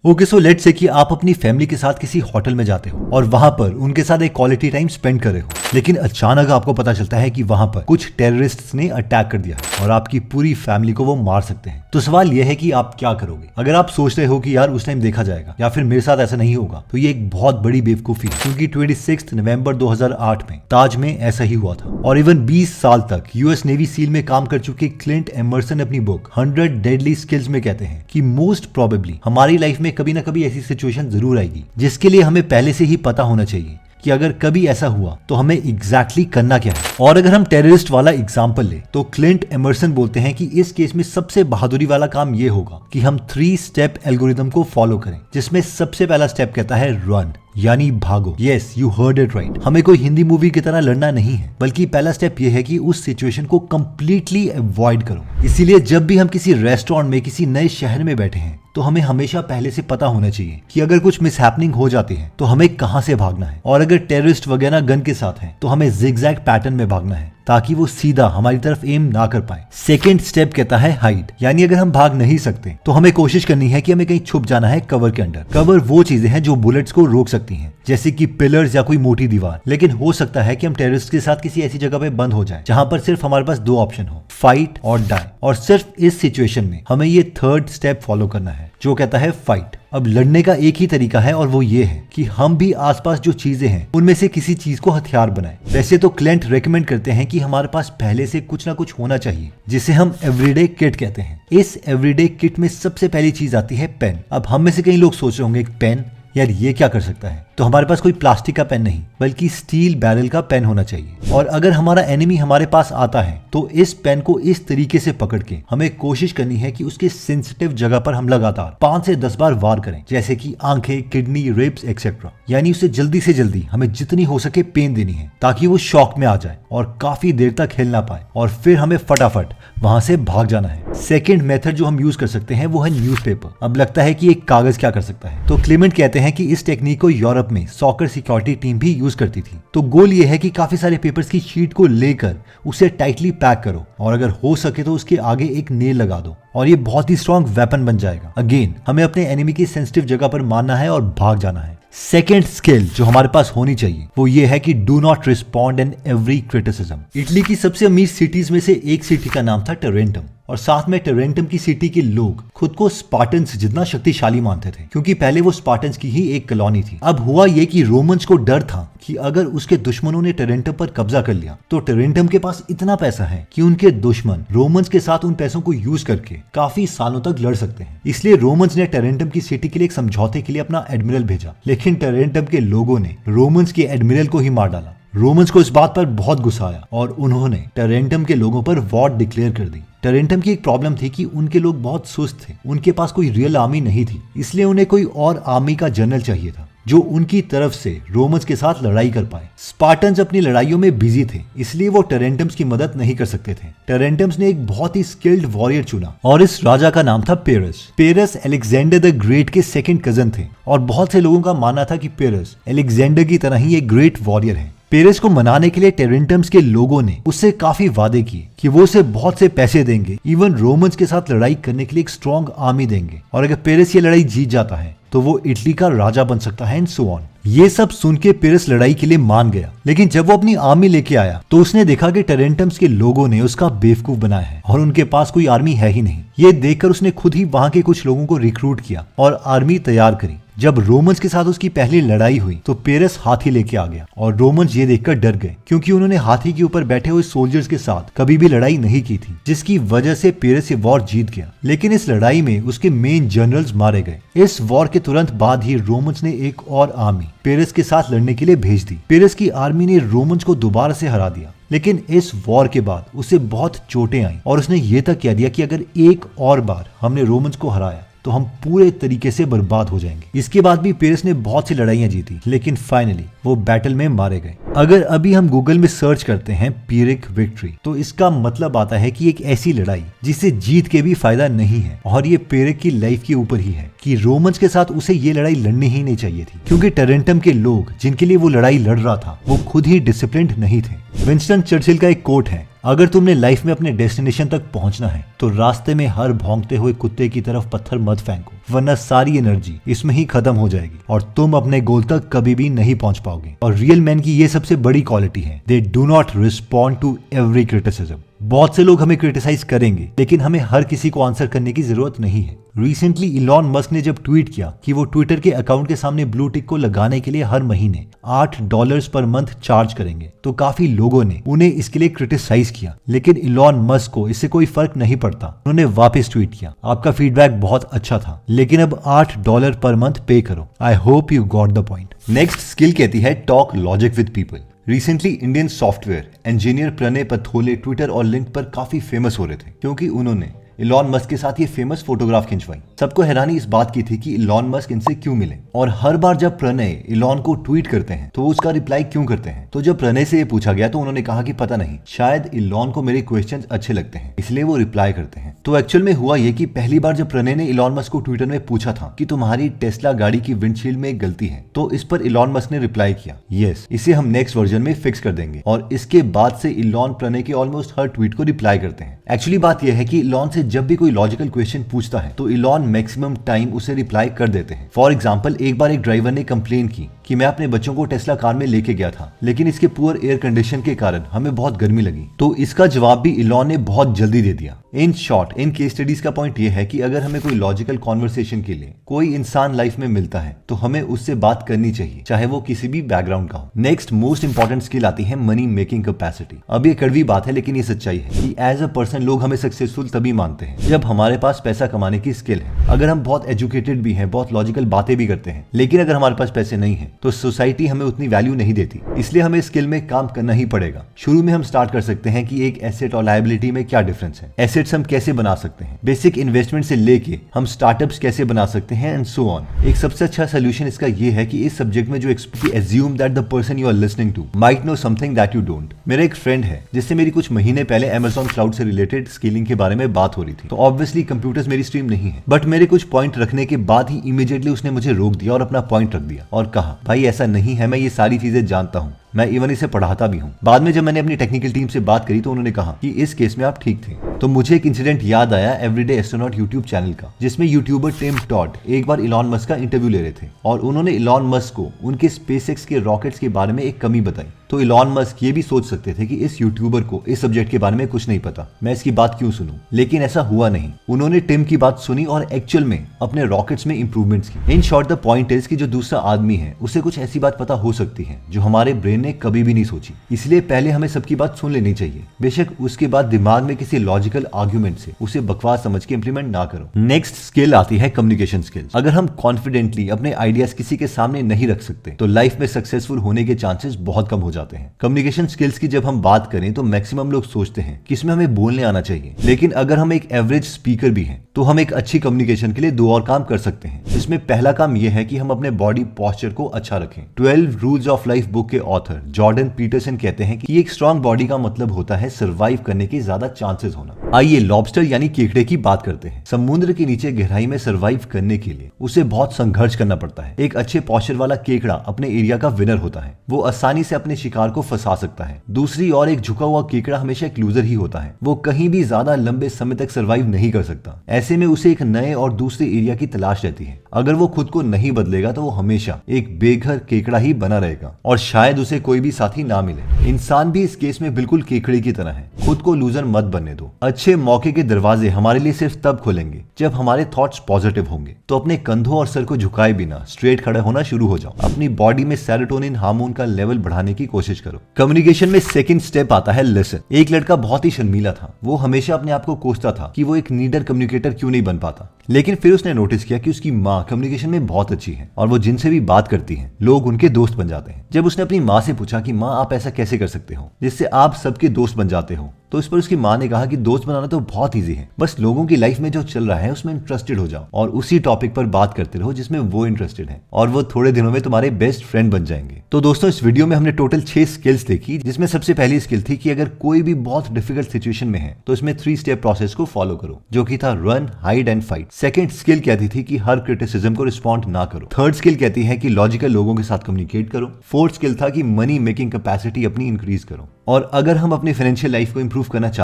Okay, so let's say कि आप अपनी फैमिली के साथ किसी होटल में जाते हो और वहां पर उनके साथ एक क्वालिटी टाइम स्पेंड कर रहे हो, लेकिन अचानक आपको पता चलता है कि वहां पर कुछ टेररिस्ट्स ने अटैक कर दिया है और आपकी पूरी फैमिली को वो मार सकते हैं। तो सवाल यह है कि आप क्या करोगे? अगर आप सोच रहे हो कि यार उस टाइम देखा जाएगा या फिर मेरे साथ ऐसा नहीं होगा, तो ये एक बहुत बड़ी बेवकूफी है, क्योंकि 26 नवंबर 2008 में ताज में ऐसा ही हुआ था। और इवन 20 साल तक यूएस नेवी सील में काम कर चुके क्लिंट एमर्सन अपनी बुक 100 डेडली स्किल्स में कहते हैं कि मोस्ट प्रोबेबली हमारी लाइफ में कभी ना कभी ऐसी सिचुएशन जरूर आएगी जिसके लिए हमें पहले से ही पता होना चाहिए कि अगर कभी ऐसा हुआ तो हमें एग्जैक्टली करना क्या है। और अगर हम टेररिस्ट वाला एग्जाम्पल ले तो क्लिंट एमर्सन बोलते हैं कि इस केस में सबसे बहादुरी वाला काम ये होगा कि हम 3 स्टेप एल्गोरिथम को फॉलो करें, जिसमें सबसे पहला स्टेप कहता है रन, यानी भागो। Yes, you heard it right. हमें कोई हिंदी मूवी की तरह लड़ना नहीं है, बल्कि पहला स्टेप ये है कि उस सिचुएशन को कंप्लीटली अवॉइड करो। इसीलिए जब भी हम किसी रेस्टोरेंट में किसी नए शहर में बैठे हैं तो हमें हमेशा पहले से पता होना चाहिए कि अगर कुछ मिसहैपनिंग हो जाती है तो हमें कहां से भागना है, और अगर टेररिस्ट वगैरह गन के साथ हैं तो हमें जिगजैग पैटर्न में भागना है ताकि वो सीधा हमारी तरफ एम ना कर पाए। सेकेंड स्टेप कहता है हाइड, यानी अगर हम भाग नहीं सकते तो हमें कोशिश करनी है कि हमें कहीं छुप जाना है कवर के अंदर। कवर वो चीजें हैं जो बुलेट्स को रोक सकती हैं, जैसे कि पिलर्स या कोई मोटी दीवार, लेकिन हो सकता है कि हम टेररिस्ट के साथ किसी ऐसी जगह पे बंद हो जाए जहां पर सिर्फ हमारे पास 2 ऑप्शन हो, फाइट और डाई। और सिर्फ इस सिचुएशन में हमें ये थर्ड स्टेप फॉलो करना है जो कहता है फाइट। अब लड़ने का एक ही तरीका है और वो ये है कि हम भी आसपास जो चीजें हैं उनमें से किसी चीज को हथियार बनाएं। वैसे तो क्लिंट रेकमेंड करते हैं कि हमारे पास पहले से कुछ ना कुछ होना चाहिए, जिसे हम एवरीडे किट कहते हैं। इस एवरीडे किट में सबसे पहली चीज आती है पेन। अब हम में से कई लोग सोच रहे होंगे पेन, यार ये क्या कर सकता है? तो हमारे पास कोई प्लास्टिक का पेन नहीं बल्कि स्टील बैरल का पेन होना चाहिए। और अगर हमारा एनिमी हमारे पास आता है तो इस पेन को इस तरीके से पकड़ के हमें कोशिश करनी है कि उसके सेंसिटिव जगह पर हम लगातार 5 से 10 बार वार करें, जैसे कि आंखें, किडनी, रिब्स एक्सेट्रा। यानी उसे जल्दी से जल्दी हमें जितनी हो सके पेन देनी है ताकि वो शॉक में आ जाए और काफी देर तक हिल ना पाए, और फिर हमें फटाफट वहां से भाग जाना है। सेकेंड मेथड जो हम यूज कर सकते हैं वो है न्यूज़पेपर। अब लगता है कि एक कागज क्या कर सकता है, तो क्लेमेंट कहते हैं कि इस टेक्निक को यूरोप में सॉकर सिक्योरिटी टीम भी यूज करती थी। तो गोल ये है कि काफी सारे पेपर्स की शीट को लेकर उसे टाइटली पैक करो, और अगर हो सके तो उसके आगे एक नेल लगा दो, और ये बहुत ही स्ट्रॉन्ग वेपन बन जाएगा। अगेन हमें अपने एनिमी की सेंसिटिव जगह पर मारना है और भाग जाना है। सेकेंड स्किल जो हमारे पास होनी चाहिए वो ये है कि do not respond in every criticism. Italy की सबसे अमीर सिटीज में से एक सिटी का नाम था टोरेंटम, और साथ में टोरेंटम की सिटी के लोग खुद को स्पार्टन्स जितना शक्तिशाली मानते थे, क्योंकि पहले वो स्पार्टन्स की ही एक कॉलोनी थी। अब हुआ ये कि रोमन्स को डर था कि अगर उसके दुश्मनों ने टोरेंटम पर कब्जा कर लिया तो टोरेंटम के पास इतना पैसा है कि उनके दुश्मन रोमन्स के साथ उन पैसों को यूज करके काफी सालों तक लड़ सकते हैं। इसलिए रोमन्स ने टोरेंटम की सिटी के लिए एक समझौते के लिए अपना एडमिरल भेजा, लेकिन टोरेंटम के लोगों ने रोमन्स के एडमिरल को ही मार डाला। रोमन्स को इस बात पर बहुत गुस्सा आया और उन्होंने टोरेंटम के लोगों पर वॉर डिक्लेयर कर दी। टोरेंटम की एक प्रॉब्लम थी कि उनके लोग बहुत सुस्त थे, उनके पास कोई रियल आर्मी नहीं थी, इसलिए उन्हें कोई और आर्मी का जनरल चाहिए था जो उनकी तरफ से रोमन्स के साथ लड़ाई कर पाए। स्पार्टन्स अपनी लड़ाइयों में बिजी थे, इसलिए वो टोरेंटम्स की मदद नहीं कर सकते थे। टोरेंटम्स ने एक बहुत ही स्किल्ड वॉरियर चुना और इस राजा का नाम था पेरस। पेरस अलेक्जेंडर द ग्रेट के सेकंड कजन थे, और बहुत से लोगों का मानना था कि पेरस अलेक्जेंडर की तरह ही एक ग्रेट वॉरियर है। पेरिस को मनाने के लिए टोरेंटम्स के लोगों ने उससे काफी वादे किए कि वो उसे बहुत से पैसे देंगे, इवन रोमन्स के साथ लड़ाई करने के लिए एक स्ट्रॉन्ग आर्मी देंगे, और अगर पेरिस ये लड़ाई जीत जाता है तो वो इटली का राजा बन सकता है, एंड सो ऑन। ये सब सुन के पेरिस लड़ाई के लिए मान गया, लेकिन जब वो अपनी आर्मी लेके आया तो उसने देखा कि टोरेंटम्स के लोगों ने उसका बेवकूफ बनाया है और उनके पास कोई आर्मी है ही नहीं। ये देखकर उसने खुद ही वहां के कुछ लोगों को रिक्रूट किया और आर्मी तैयार करी। जब रोमन्स के साथ उसकी पहली लड़ाई हुई तो पेरिस हाथी लेके आ गया, और रोमन्स ये देखकर डर गए क्योंकि उन्होंने हाथी के ऊपर बैठे हुए सोल्जर्स के साथ कभी भी लड़ाई नहीं की थी, जिसकी वजह से पेरिस ये वॉर जीत गया। लेकिन इस लड़ाई में उसके मेन जनरल्स मारे गए। इस वॉर के तुरंत बाद ही रोमन्स ने एक और आर्मी पेरिस के साथ लड़ने के लिए भेज दी। पेरिस की आर्मी ने रोमन्स को दोबारा से हरा दिया, लेकिन इस वॉर के बाद उसे बहुत चोटें आई और उसने ये तक कह दिया कि अगर एक और बार हमने रोमन्स को हराया तो हम पूरे तरीके से बर्बाद हो जाएंगे। इसके बाद भी पेरिस ने बहुत सी लड़ाइयां जीती, लेकिन फाइनली वो बैटल में मारे गए। अगर अभी हम गूगल में सर्च करते हैं पिरिक विक्ट्री, तो इसका मतलब आता है कि एक ऐसी लड़ाई जिसे जीत के भी फायदा नहीं है, और ये पिरिक की लाइफ के ऊपर ही है कि रोमन्स के साथ उसे ये लड़ाई लड़नी ही नहीं चाहिए थी, क्योंकि टोरेंटम के लोग जिनके लिए वो लड़ाई लड़ रहा था वो खुद ही डिसिप्लिन्ड नहीं थे। विंस्टन चर्चिल का एक कोट है, अगर तुमने लाइफ में अपने डेस्टिनेशन तक पहुंचना है तो रास्ते में हर भौंकते हुए कुत्ते की तरफ पत्थर मत फेंको, वरना सारी एनर्जी इसमें ही खत्म हो जाएगी और तुम अपने गोल तक कभी भी नहीं पहुंच पाओगे। और रियल मैन की ये सबसे बड़ी क्वालिटी है, they do not respond to every criticism. बहुत से लोग हमें क्रिटिसाइज करेंगे, लेकिन हमें हर किसी को आंसर करने की जरूरत नहीं है। रिसेंटली इलॉन मस्क ने जब ट्वीट किया कि वो ट्विटर के अकाउंट के सामने ब्लू टिक को लगाने के लिए हर महीने $8 पर मंथ चार्ज करेंगे, तो काफी लोगों ने उन्हें इसके लिए क्रिटिसाइज किया, लेकिन इलॉन मस्क को इससे कोई फर्क नहीं पड़ता। उन्होंने वापस ट्वीट किया, आपका फीडबैक बहुत अच्छा था, लेकिन अब $8 पर मंथ पे करो। I hope you got the point. Next skill कहती है talk logic with people. Recently Indian software engineer Pranay Pathole twitter और लिंक पर काफी फेमस हो रहे थे, क्योंकि उन्होंने इलॉन मस्क के साथ ये फेमस फोटोग्राफ खिंचवाई। सबको हैरानी इस बात की थी कि इलॉन मस्क इनसे क्यों मिले, और हर बार जब प्रणय इलॉन को ट्वीट करते हैं तो उसका रिप्लाई क्यों करते हैं। तो जब प्रणय से ये पूछा गया तो उन्होंने कहा कि पता नहीं, शायद इलॉन को मेरे क्वेश्चंस अच्छे लगते हैं इसलिए वो रिप्लाई करते हैं। तो एक्चुअल में हुआ ये कि पहली बार जब प्रणय ने इलॉन मस्क को ट्विटर में पूछा था कि तुम्हारी टेस्ला गाड़ी की विंडशील्ड में एक गलती है, तो इस पर इलॉन मस्क ने रिप्लाई किया, यस, इसे हम नेक्स्ट वर्जन में फिक्स कर देंगे। और इसके बाद से इलॉन प्रणय के ऑलमोस्ट हर ट्वीट को रिप्लाई करते हैं। एक्चुअली बात यह है कि इलॉन से जब भी कोई लॉजिकल क्वेश्चन पूछता है तो इलॉन मैक्सिमम टाइम उसे रिप्लाई कर देते हैं। फॉर एग्जांपल, एक बार एक ड्राइवर ने कंप्लेन की कि मैं अपने बच्चों को टेस्ला कार में लेके गया था, लेकिन इसके पुअर एयर कंडीशन के कारण हमें बहुत गर्मी लगी। तो इसका जवाब भी इलॉन ने बहुत जल्दी दे दिया। In short, in case studies का पॉइंट यह है कि अगर हमें कोई लॉजिकल कॉन्वर्सेशन के लिए कोई इंसान लाइफ में मिलता है तो हमें उससे बात करनी चाहिए, चाहे वो किसी भी बैकग्राउंड का हो। नेक्स्ट मोस्ट इंपॉर्टेंट स्किल आती है मनी मेकिंग कैपेसिटी। अब ये कड़वी बात है, लेकिन ये सच्चाई है कि एज अ पर्सन लोग हमें सक्सेसफुल तभी मानते हैं जब हमारे पास पैसा कमाने की स्किल है। अगर हम बहुत एजुकेटेड भी हैं, बहुत लॉजिकल बातें भी करते हैं, लेकिन अगर हमारे पास पैसे नहीं है तो सोसाइटी हमें उतनी वैल्यू नहीं देती। इसलिए हमें स्किल में काम करना ही पड़ेगा। शुरू में हम स्टार्ट कर सकते हैं कि एक एसेट और लायबिलिटी में क्या डिफरेंस है, एसेट्स हम कैसे बना सकते हैं, बेसिक इन्वेस्टमेंट से लेके हम स्टार्टअप्स कैसे बना सकते हैं, एंड सो ऑन। एक सबसे अच्छा सोल्यूशन इसका ये है कि इस सब्जेक्ट में जो assume that the person you are listening to might know something that you don't. मेरा एक फ्रेंड है जिससे मेरी कुछ महीने पहले अमेज़न क्लाउड से रिलेटेड स्किलिंग के बारे में बात हो रही थी। तो ऑब्वियसली कंप्यूटर्स मेरी स्ट्रीम नहीं है, बट मेरे कुछ पॉइंट रखने के बाद ही इमीडिएटली उसने मुझे रोक दिया और अपना पॉइंट रख दिया और कहा, भाई ऐसा नहीं है, मैं ये सारी चीजें जानता हूँ, मैं इवन इसे पढ़ाता भी हूँ। बाद में जब मैंने अपनी टेक्निकल टीम से बात करी तो उन्होंने कहा कि इस केस में आप ठीक थे। तो मुझे एक इंसिडेंट याद आया एवरीडे एस्ट्रोनॉट यूट्यूब चैनल का, जिसमें यूट्यूबर टिम टॉड एक बार इलॉन मस्क का इंटरव्यू ले रहे थे और उन्होंने इलॉन मस्क को उनके स्पेसएक्स के रॉकेट्स के बारे में एक कमी बताई। तो इलॉन मस्क ये भी सोच सकते थे कि इस यूट्यूबर को इस सब्जेक्ट के बारे में कुछ नहीं पता, मैं इसकी बात क्यों सुनूं, लेकिन ऐसा हुआ नहीं। उन्होंने टिम की बात सुनी और एक्चुअल में अपने रॉकेट्स में इंप्रूवमेंट्स की। In short the point is कि जो दूसरा आदमी है उसे कुछ ऐसी बात पता हो सकती है जो हमारे ब्रेन ने कभी भी नहीं सोची। इसलिए पहले हमें सबकी बात सुन लेनी चाहिए, बेशक उसके बाद दिमाग में किसी लॉजिकल आर्ग्यूमेंट से उसे बकवास समझ के इंप्लीमेंट ना करो। नेक्स्ट स्किल आती है कम्युनिकेशन स्किल्स। अगर हम कॉन्फिडेंटली अपने आइडियाज किसी के सामने नहीं रख सकते तो लाइफ में सक्सेसफुल होने के चांसेस बहुत कम हो जाते हैं। कम्युनिकेशन स्किल्स की जब हम बात करें तो मैक्सिमम लोग सोचते हैं कि इसमें हमें बोलने आना चाहिए, लेकिन अगर हम एक एवरेज स्पीकर भी हैं तो हम एक अच्छी कम्युनिकेशन के लिए 2 और काम कर सकते हैं। इसमें पहला काम यह है कि हम अपने बॉडी पोस्चर को अच्छा रखें। 12 रूल्स ऑफ लाइफ बुक के ऑथर जॉर्डन पीटरसन कहते हैं कि एक स्ट्रॉन्ग बॉडी का मतलब होता है सर्वाइव करने के ज्यादा चांसेस होना। आइए लॉबस्टर यानी केकड़े की बात करते हैं। समुद्र के नीचे गहराई में सर्वाइव करने के लिए उसे बहुत संघर्ष करना पड़ता है। एक अच्छे पोस्चर वाला केकड़ा अपने एरिया का विनर होता है, वो आसानी से अपने शिकार को फंसा सकता है। दूसरी ओर एक झुका हुआ केकड़ा हमेशा एक लूजर ही होता है, वो कहीं भी ज्यादा लंबे समय तक सर्वाइव नहीं कर सकता। ऐसे में उसे एक नए और दूसरे एरिया की तलाश रहती है। अगर वो खुद को नहीं बदलेगा तो वो हमेशा एक बेघर केकड़ा ही बना रहेगा और शायद उसे कोई भी साथी ना मिले। इंसान भी इस केस में बिल्कुल केकड़े की तरह है। खुद को लूजर मत बनने दो। अच्छे मौके के दरवाजे हमारे लिए सिर्फ तब खुलेंगे जब हमारे थॉट्स पॉजिटिव होंगे। तो अपने कंधों और सर को झुकाए बिना स्ट्रेट खड़े होना शुरू हो जाओ। अपनी बॉडी में सेरोटोनिन हार्मोन का लेवल बढ़ाने की कोशिश करो। कम्युनिकेशन में सेकंड स्टेप आता है लिसन। एक लड़का बहुत ही शर्मीला था। वो हमेशा अपने आप को कोसता था कि वो एक नीडर कम्युनिकेटर क्यों नहीं बन पाता, लेकिन फिर उसने नोटिस किया कि उसकी माँ कम्युनिकेशन में बहुत अच्छी है और वो जिनसे भी बात करती है लोग उनके दोस्त बन जाते हैं। जब उसने अपनी माँ से पूछा कि माँ आप ऐसा कैसे कर सकते हो जिससे आप सबके दोस्त बन जाते हो, तो इस पर उसकी माँ ने कहा कि दोस्त बनाना तो बहुत इजी है, बस लोगों की लाइफ में जो चल रहा है उसमें इंटरेस्टेड हो जाओ और उसी टॉपिक पर बात करते रहो जिसमें वो इंटरेस्टेड है और वो थोड़े दिनों में तुम्हारे बेस्ट फ्रेंड बन जाएंगे। तो दोस्तों इस वीडियो में हमने टोटल 6 स्किल्स देखी, जिसमें सबसे पहली स्किल थी कि अगर कोई भी बहुत डिफिकल्ट सिचुएशन में है तो इसमें 3 स्टेप प्रोसेस को फॉलो करो, जो कि था run, hide and fight. Second skill कहती थी कि हर क्रिटिसिज्म को रिस्पॉन्ड ना करो। थर्ड स्किल कहती है कि लॉजिकल लोगों के साथ कम्युनिकेट करो। फोर्थ स्किल था कि मनी मेकिंग कैपेसिटी अपनी इंक्रीज करो। और अगर हम अपनी फाइनेंशियल लाइफ को इंप्रूव करना